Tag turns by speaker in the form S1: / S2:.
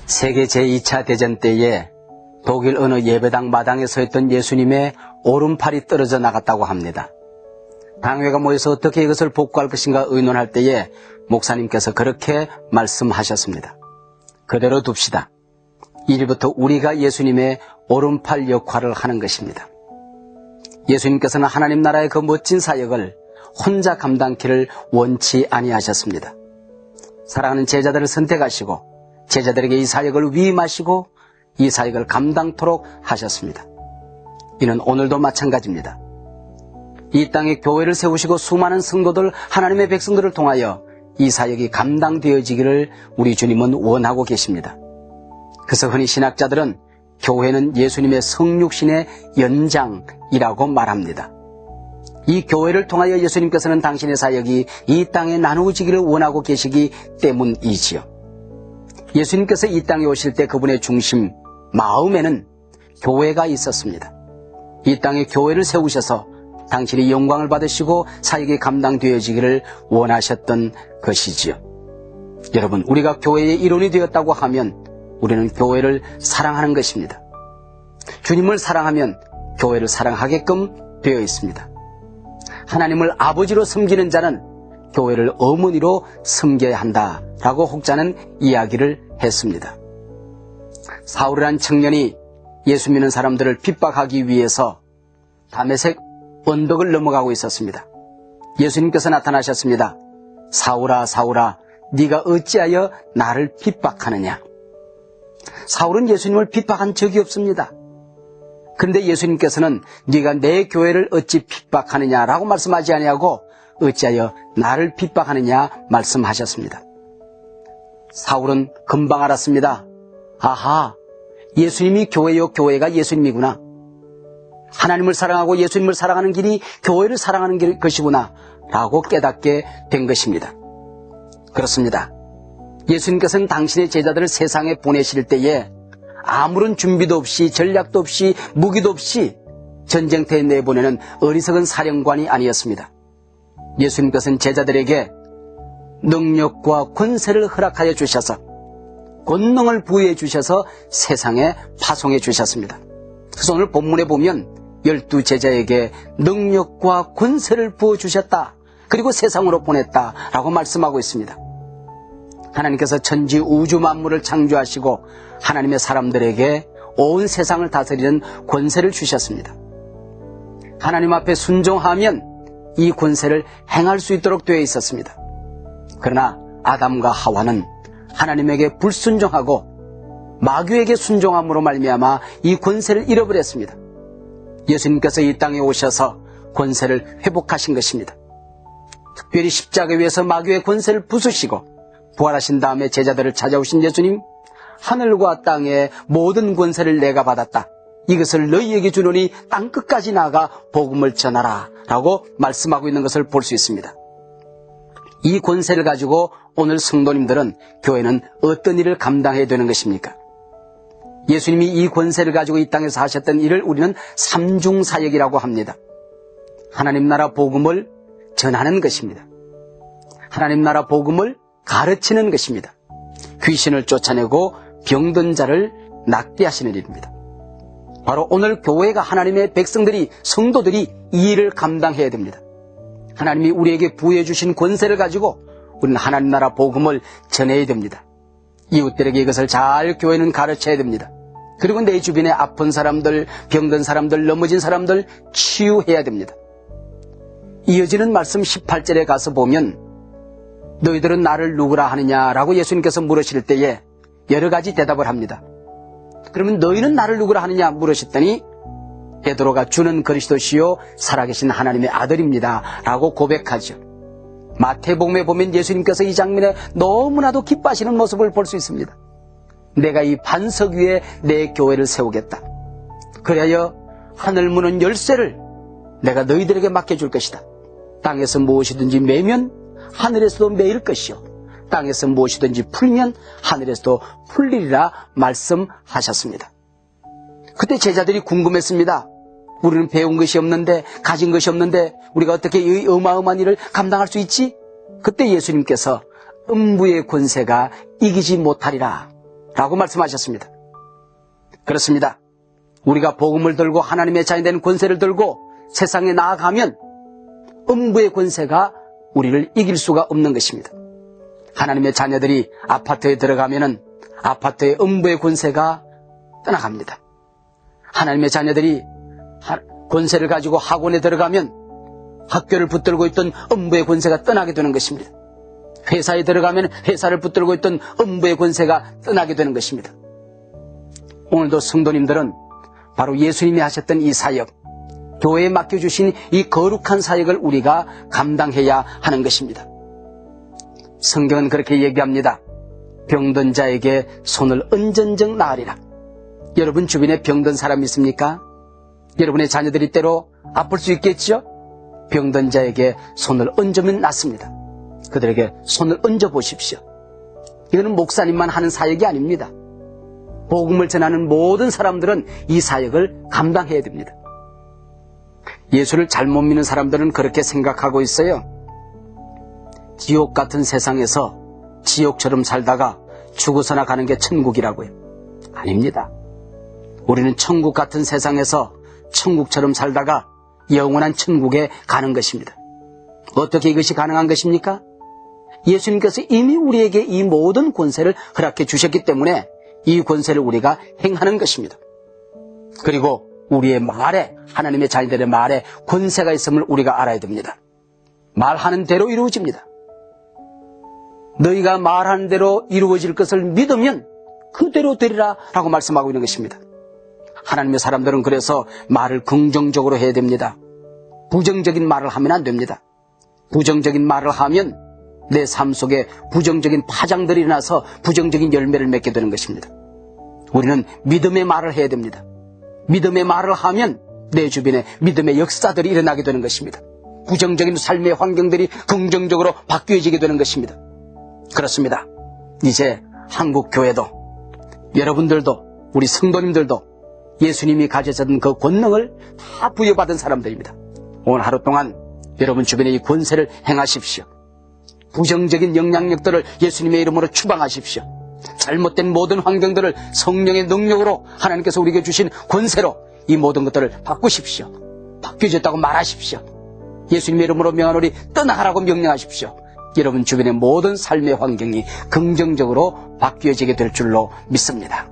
S1: 세계 제2차 대전 때에 독일 어느 예배당 마당에 서 있던 예수님의 오른팔이 떨어져 나갔다고 합니다. 당회가 모여서 어떻게 이것을 복구할 것인가 의논할 때에 목사님께서 그렇게 말씀하셨습니다. 그대로 둡시다. 이제부터 우리가 예수님의 오른팔 역할을 하는 것입니다. 예수님께서는 하나님 나라의 그 멋진 사역을 혼자 감당키를 원치 아니하셨습니다. 사랑하는 제자들을 선택하시고 제자들에게 이 사역을 위임하시고 이 사역을 감당토록 하셨습니다. 이는 오늘도 마찬가지입니다. 이 땅에 교회를 세우시고 수많은 성도들, 하나님의 백성들을 통하여 이 사역이 감당되어지기를 우리 주님은 원하고 계십니다. 그래서 흔히 신학자들은 교회는 예수님의 성육신의 연장이라고 말합니다. 이 교회를 통하여 예수님께서는 당신의 사역이 이 땅에 나누어지기를 원하고 계시기 때문이지요. 예수님께서 이 땅에 오실 때 그분의 중심, 마음에는 교회가 있었습니다. 이 땅에 교회를 세우셔서 당신이 영광을 받으시고 사역이 감당되어지기를 원하셨던 것이지요. 여러분, 우리가 교회의 일원이 되었다고 하면 우리는 교회를 사랑하는 것입니다. 주님을 사랑하면 교회를 사랑하게끔 되어 있습니다. 하나님을 아버지로 섬기는 자는 교회를 어머니로 섬겨야 한다라고 혹자는 이야기를 했습니다. 사울이란 청년이 예수 믿는 사람들을 핍박하기 위해서 다메섹 언덕을 넘어가고 있었습니다. 예수님께서 나타나셨습니다. 사울아, 사울아, 네가 어찌하여 나를 핍박하느냐? 사울은 예수님을 핍박한 적이 없습니다. 그런데 예수님께서는 네가 내 교회를 어찌 핍박하느냐라고 말씀하지 아니하고 어찌하여 나를 핍박하느냐 말씀하셨습니다. 사울은 금방 알았습니다. 아하, 예수님이 교회요, 교회가 예수님이구나. 하나님을 사랑하고 예수님을 사랑하는 길이 교회를 사랑하는 것이구나 라고 깨닫게 된 것입니다. 그렇습니다. 예수님께서는 당신의 제자들을 세상에 보내실 때에 아무런 준비도 없이 전략도 없이 무기도 없이 전쟁터에 내보내는 어리석은 사령관이 아니었습니다. 예수님께서는 제자들에게 능력과 권세를 허락하여 주셔서 권능을 부여해 주셔서 세상에 파송해 주셨습니다. 그래서 오늘 본문에 보면 12제자에게 능력과 권세를 부어주셨다. 그리고 세상으로 보냈다라고 말씀하고 있습니다. 하나님께서 천지 우주 만물을 창조하시고 하나님의 사람들에게 온 세상을 다스리는 권세를 주셨습니다. 하나님 앞에 순종하면 이 권세를 행할 수 있도록 되어 있었습니다. 그러나 아담과 하와는 하나님에게 불순종하고 마귀에게 순종함으로 말미암아 이 권세를 잃어버렸습니다. 예수님께서 이 땅에 오셔서 권세를 회복하신 것입니다. 특별히 십자가 위에서 마귀의 권세를 부수시고 부활하신 다음에 제자들을 찾아오신 예수님, 하늘과 땅의 모든 권세를 내가 받았다. 이것을 너희에게 주노니 땅끝까지 나아가 복음을 전하라 라고 말씀하고 있는 것을 볼 수 있습니다. 이 권세를 가지고 오늘 성도님들은 교회는 어떤 일을 감당해야 되는 것입니까? 예수님이 이 권세를 가지고 이 땅에서 하셨던 일을 우리는 삼중사역이라고 합니다. 하나님 나라 복음을 전하는 것입니다. 하나님 나라 복음을 가르치는 것입니다. 귀신을 쫓아내고 병든 자를 낫게 하시는 일입니다. 바로 오늘 교회가 하나님의 백성들이, 성도들이 이 일을 감당해야 됩니다. 하나님이 우리에게 부여해 주신 권세를 가지고 우리는 하나님 나라 복음을 전해야 됩니다. 이웃들에게 이것을 잘 교회는 가르쳐야 됩니다. 그리고 내 주변에 아픈 사람들, 병든 사람들, 넘어진 사람들 치유해야 됩니다. 이어지는 말씀 18절에 가서 보면 너희들은 나를 누구라 하느냐라고 예수님께서 물으실 때에 여러 가지 대답을 합니다. 그러면 너희는 나를 누구라 하느냐 물으셨더니 베드로가 주는 그리스도시요 살아계신 하나님의 아들입니다 라고 고백하죠. 마태복음에 보면 예수님께서 이 장면에 너무나도 기뻐하시는 모습을 볼 수 있습니다. 내가 이 반석 위에 내 교회를 세우겠다. 그리하여 하늘 문은 열쇠를 내가 너희들에게 맡겨줄 것이다. 땅에서 무엇이든지 매면 하늘에서도 매일 것이요 땅에서 무엇이든지 풀면 하늘에서도 풀리리라 말씀하셨습니다. 그때 제자들이 궁금했습니다. 우리는 배운 것이 없는데, 가진 것이 없는데 우리가 어떻게 이 어마어마한 일을 감당할 수 있지? 그때 예수님께서 음부의 권세가 이기지 못하리라 라고 말씀하셨습니다. 그렇습니다. 우리가 복음을 들고 하나님의 자녀 된 권세를 들고 세상에 나아가면 음부의 권세가 우리를 이길 수가 없는 것입니다. 하나님의 자녀들이 아파트에 들어가면은 아파트의 음부의 권세가 떠나갑니다. 하나님의 자녀들이 권세를 가지고 학원에 들어가면 학교를 붙들고 있던 음부의 권세가 떠나게 되는 것입니다. 회사에 들어가면 회사를 붙들고 있던 음부의 권세가 떠나게 되는 것입니다. 오늘도 성도님들은 바로 예수님이 하셨던 이 사역, 교회에 맡겨주신 이 거룩한 사역을 우리가 감당해야 하는 것입니다. 성경은 그렇게 얘기합니다. 병든 자에게 손을 얹은즉 나으리라. 여러분 주변에 병든 사람 있습니까? 여러분의 자녀들이 때로 아플 수 있겠죠? 병든 자에게 손을 얹으면 낫습니다. 그들에게 손을 얹어 보십시오. 이거는 목사님만 하는 사역이 아닙니다. 복음을 전하는 모든 사람들은 이 사역을 감당해야 됩니다. 예수를 잘못 믿는 사람들은 그렇게 생각하고 있어요. 지옥 같은 세상에서 지옥처럼 살다가 죽어서나 가는 게 천국이라고요. 아닙니다. 우리는 천국 같은 세상에서 천국처럼 살다가 영원한 천국에 가는 것입니다. 어떻게 이것이 가능한 것입니까? 예수님께서 이미 우리에게 이 모든 권세를 허락해 주셨기 때문에 이 권세를 우리가 행하는 것입니다. 그리고 우리의 말에, 하나님의 자녀들의 말에 권세가 있음을 우리가 알아야 됩니다. 말하는 대로 이루어집니다. 너희가 말하는 대로 이루어질 것을 믿으면 그대로 되리라 라고 말씀하고 있는 것입니다. 하나님의 사람들은 그래서 말을 긍정적으로 해야 됩니다. 부정적인 말을 하면 안 됩니다. 부정적인 말을 하면 내 삶 속에 부정적인 파장들이 일어나서 부정적인 열매를 맺게 되는 것입니다. 우리는 믿음의 말을 해야 됩니다. 믿음의 말을 하면 내 주변에 믿음의 역사들이 일어나게 되는 것입니다. 부정적인 삶의 환경들이 긍정적으로 바뀌어지게 되는 것입니다. 그렇습니다. 이제 한국 교회도, 여러분들도, 우리 성도님들도 예수님이 가지셨던 그 권능을 다 부여받은 사람들입니다. 오늘 하루 동안 여러분 주변에 이 권세를 행하십시오. 부정적인 영향력들을 예수님의 이름으로 추방하십시오. 잘못된 모든 환경들을 성령의 능력으로 하나님께서 우리에게 주신 권세로 이 모든 것들을 바꾸십시오. 바뀌어졌다고 말하십시오. 예수님의 이름으로 명하노니 떠나가라고 명령하십시오. 여러분 주변의 모든 삶의 환경이 긍정적으로 바뀌어지게 될 줄로 믿습니다.